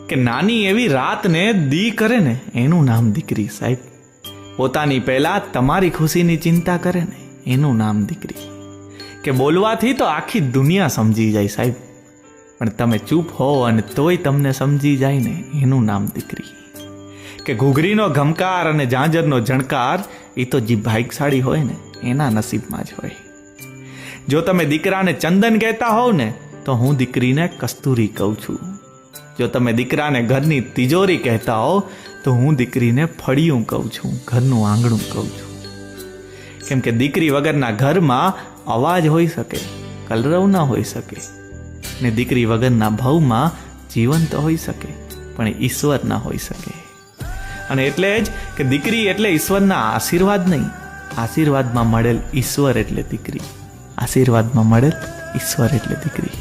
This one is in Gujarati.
કે નાની એવી રાતને દી કરે ને એનું નામ દીકરી સાહેબ. પોતાની પહેલા તમારી ખુશીની ચિંતા કરે ને એનું નામ દીકરી. કે બોલવાથી તો આખી દુનિયા સમજી જાય સાહેબ, પણ તમે ચૂપ હો અને તોય તમને સમજી જાય ને એનું નામ દીકરી. કે ઘૂઘરીનો ઘમકાર અને ઝાંઝરનો ઝણકાર એ તો જે ભાગ્યશાળી હોય ને એના નસીબમાં જ હોય. જો તમે દીકરાને ચંદન કહેતા હોવ ને તો હું દીકરીને કસ્તુરી કહું છું. જો તમે દીકરાને ઘરની તિજોરી કહેતા હો તો હું દીકરીને ફળિયું કહું છું, ઘરનું આંગણું કહું છું. કેમ કે દીકરી વગરના ઘરમાં અવાજ હોઈ શકે, કલરવ ના હોઈ શકે, ને દીકરી વગરના ભવમાં જીવન તો હોઈ શકે પણ ઈશ્વર ના હોઈ શકે. અને એટલે જ કે દીકરી એટલે ઈશ્વરના આશીર્વાદ નહીં, આશીર્વાદમાં મળેલ ઈશ્વર એટલે દીકરી. આશીર્વાદમાં મળેલ ઈશ્વર એટલે દીકરી.